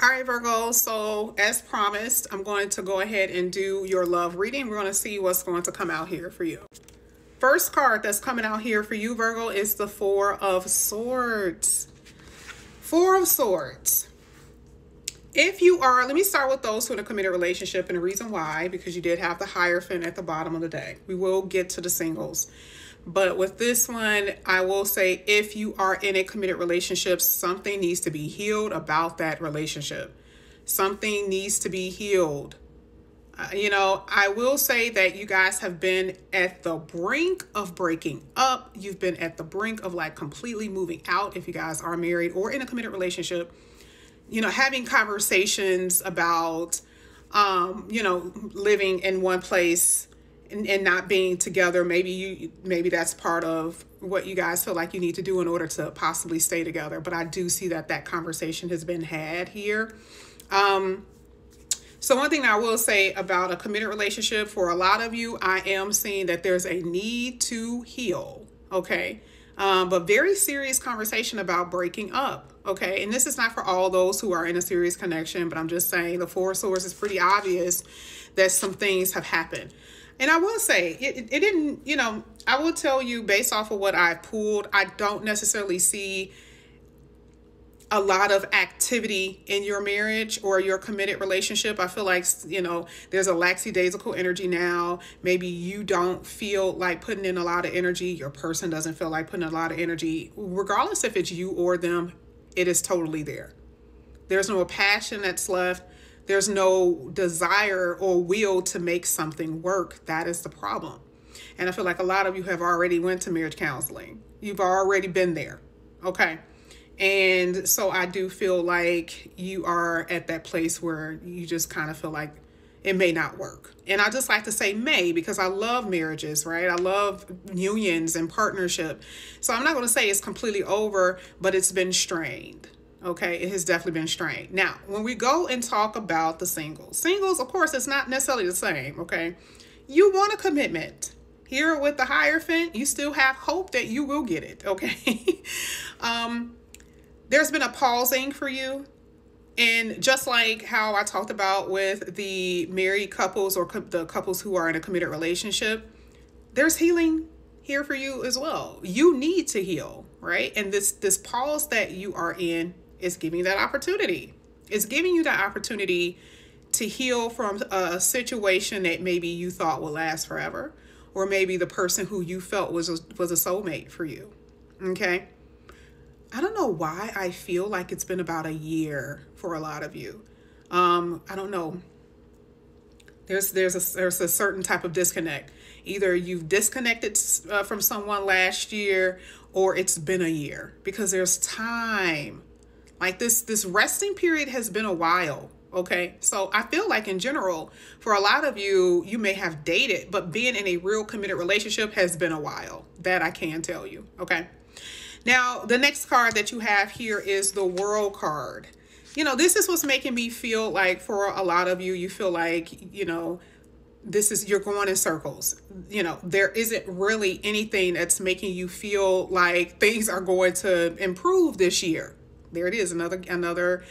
All right, Virgo. So as promised, I'm going to go ahead and do your love reading. We're going to see what's going to come out here for you. First card that's coming out here for you, Virgo, is the Four of Swords. Four of Swords. If you are, let me start with those who are in a committed relationship, and the reason why, because you did have the Hierophant at the bottom of the deck. We will get to the singles. But with this one, I will say if you are in a committed relationship, something needs to be healed about that relationship. Something needs to be healed. I will say that you guys have been at the brink of breaking up. You've been at the brink of like completely moving out if you guys are married or in a committed relationship. Having conversations about, living in one place and not being together. Maybe that's part of what you guys feel like you need to do in order to possibly stay together. But I do see that conversation has been had here. So one thing I will say about a committed relationship, for a lot of you, I am seeing that there's a need to heal. Okay. But very serious conversation about breaking up. Okay. And this is not for all those who are in a serious connection, but I'm just saying the Four of Swords is pretty obvious that some things have happened. And I will say it didn't, I will tell you based off of what I pulled, I don't necessarily see a lot of activity in your marriage or your committed relationship. I feel like, there's a lackadaisical energy now. Maybe you don't feel like putting in a lot of energy. Your person doesn't feel like putting a lot of energy. Regardless if it's you or them, it is totally there. There's no passion that's left. There's no desire or will to make something work. That is the problem. And I feel like a lot of you have already went to marriage counseling. You've already been there. Okay. And so I do feel like you are at that place where you just kind of feel like it may not work. And I just like to say may, because I love marriages, right? I love unions and partnership. So I'm not going to say it's completely over, but it's been strained. Okay, it has definitely been strained. Now, when we go and talk about the singles, of course, it's not necessarily the same. Okay, you want a commitment. Here with the Hierophant, you still have hope that you will get it. Okay. There's been a pausing for you. And just like how I talked about with the married couples or the couples who are in a committed relationship, there's healing here for you as well. You need to heal, right? And this pause that you are in is giving you that opportunity. It's giving you that opportunity to heal from a situation that maybe you thought would last forever, or maybe the person who you felt was a soulmate for you. Okay. I don't know why I feel like it's been about a year for a lot of you. I don't know. There's a certain type of disconnect. Either you've disconnected from someone last year, or it's been a year, because there's time. Like this resting period has been a while. Okay. So I feel like in general, for a lot of you, you may have dated, but being in a real committed relationship has been a while. That I can tell you. Okay. Now, the next card that you have here is the World card. This is what's making me feel like for a lot of you, you feel like, you're going in circles. There isn't really anything that's making you feel like things are going to improve this year. There it is, another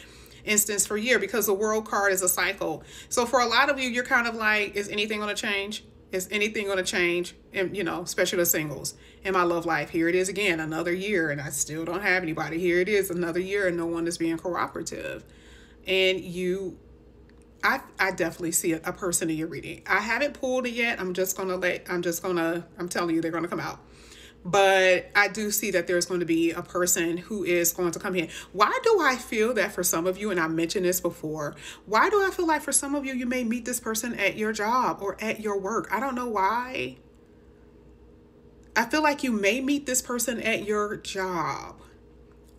instance for year, because the World card is a cycle. So for a lot of you, you're kind of like, is anything going to change? Is anything going to change? And, especially the singles in my love life. Here it is again, another year, and I still don't have anybody. Here it is, another year, and no one is being cooperative. And I definitely see a person in your reading. I haven't pulled it yet. I'm telling you, they're going to come out. But I do see that there's going to be a person who is going to come in. Why do I feel that for some of you, and I mentioned this before, why do I feel like for some of you, you may meet this person at your job or at your work? I don't know why. I feel like you may meet this person at your job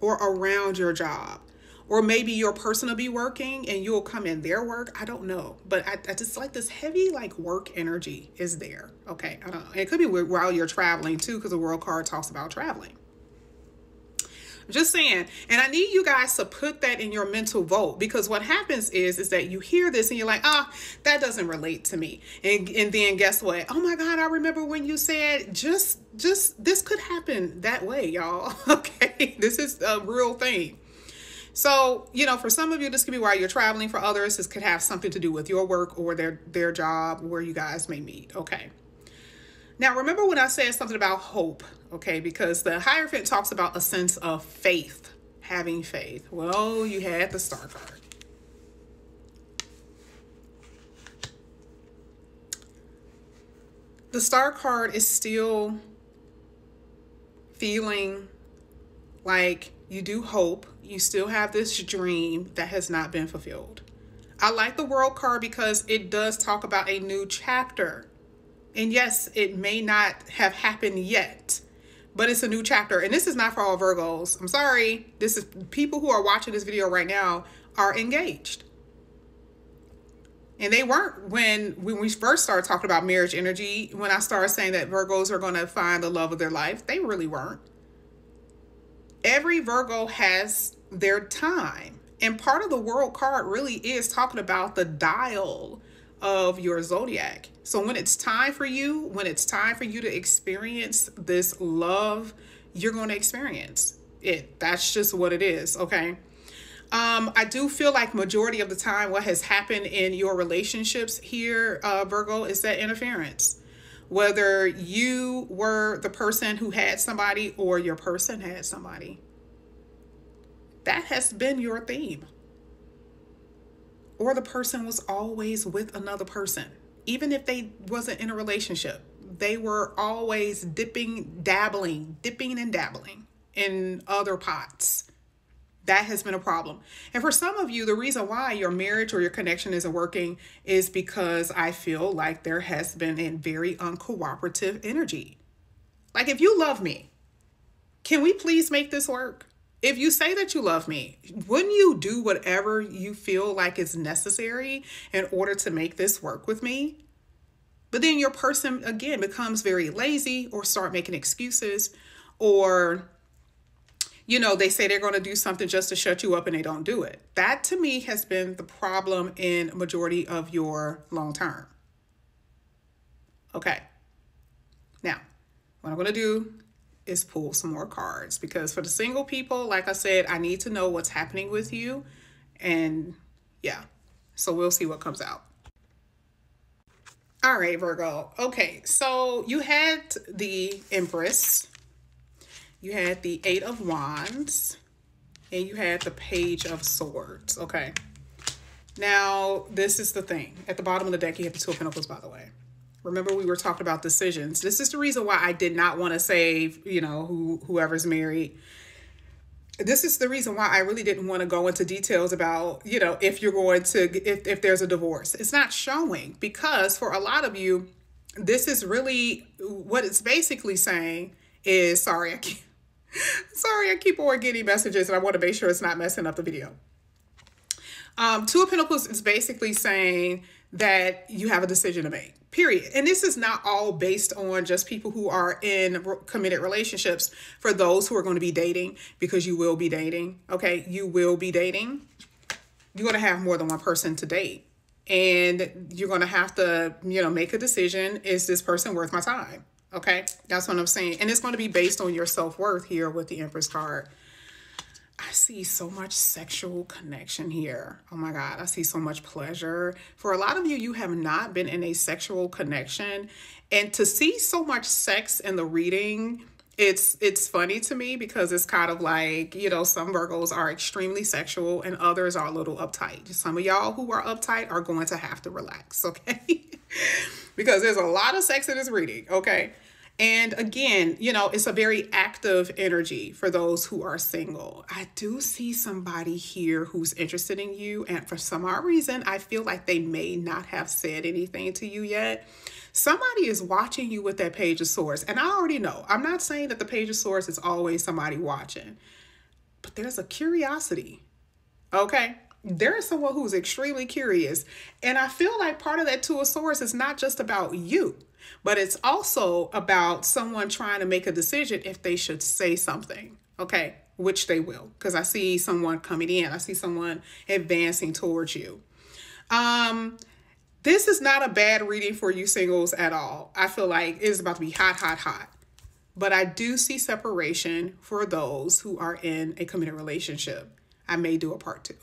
or around your job. Or maybe your person will be working and you'll come in their work. I don't know. But I just like this heavy work energy is there. Okay. I don't know. It could be while you're traveling too, because the World card talks about traveling. I'm just saying. And I need you guys to put that in your mental vote, because what happens is that you hear this and you're like, that doesn't relate to me. And then guess what? Oh my God, I remember when you said just this could happen that way, y'all. Okay. This is a real thing. So, you know, for some of you, this could be while you're traveling. For others, this could have something to do with your work or their job where you guys may meet. Okay. Now, remember when I said something about hope, okay? Because the Hierophant talks about a sense of faith, having faith. Well, you had the Star card. The Star card is still feeling like you do hope. You still have this dream that has not been fulfilled. I like the World card because it does talk about a new chapter. And yes, it may not have happened yet, but it's a new chapter. And this is not for all Virgos. I'm sorry. This is people who are watching this video right now are engaged. And they weren't when we first started talking about marriage energy. When I started saying that Virgos are going to find the love of their life, they really weren't. Every Virgo has their time. And part of the World card really is talking about the dial of your zodiac. So when it's time for you, to experience this love, you're going to experience it. That's just what it is. Okay. I do feel like majority of the time what has happened in your relationships here, Virgo, is that interference. Whether you were the person who had somebody or your person had somebody. That has been your theme. Or the person was always with another person. Even if they wasn't in a relationship, they were always dipping and dabbling in other pots. That has been a problem. And for some of you, the reason why your marriage or your connection isn't working is because I feel like there has been a very uncooperative energy. Like, if you love me, can we please make this work? If you say that you love me, wouldn't you do whatever you feel like is necessary in order to make this work with me? But then your person, again, becomes very lazy or start making excuses, or, you know, they say they're going to do something just to shut you up and they don't do it. That to me has been the problem in majority of your long term. Okay. Now, what I'm going to do is pull some more cards, because for the single people, like I said, I need to know what's happening with you. And yeah, so we'll see what comes out. All right, Virgo. Okay, so you had the Empress, you had the Eight of Wands, and you had the Page of Swords. Okay. Now, this is the thing. At the bottom of the deck, you have the Two of Pentacles, by the way. Remember, we were talking about decisions. This is the reason why I did not want to say, you know, whoever's married. This is the reason why I really didn't want to go into details about, you know, if you're going to, if there's a divorce. It's not showing, because for a lot of you, this is really what it's basically saying is, sorry, I keep on getting messages and I want to make sure it's not messing up the video. Two of Pentacles is basically saying that you have a decision to make, period. And this is not all based on just people who are in committed relationships. For those who are going to be dating, because you will be dating, okay? You will be dating. You're going to have more than one person to date. And you're going to have to, you know, make a decision. Is this person worth my time? Okay? That's what I'm saying. And it's going to be based on your self-worth here with the Empress card. I see so much sexual connection here. Oh my God, I see so much pleasure. For a lot of you, you have not been in a sexual connection. And to see so much sex in the reading, it's funny to me, because it's kind of like, you know, some Virgos are extremely sexual and others are a little uptight. Some of y'all who are uptight are going to have to relax, okay? Because there's a lot of sex in this reading, okay? And again, you know, it's a very active energy for those who are single. I do see somebody here who's interested in you. And for some odd reason, I feel like they may not have said anything to you yet. Somebody is watching you with that Page of Swords. And I already know, I'm not saying that the Page of Swords is always somebody watching, but there's a curiosity, okay? There is someone who's extremely curious. And I feel like part of that Two of Swords is not just about you, but it's also about someone trying to make a decision if they should say something, okay? Which they will, because I see someone coming in. I see someone advancing towards you. This is not a bad reading for you singles at all. I feel like it's about to be hot, hot, hot. But I do see separation for those who are in a committed relationship. I may do a part 2.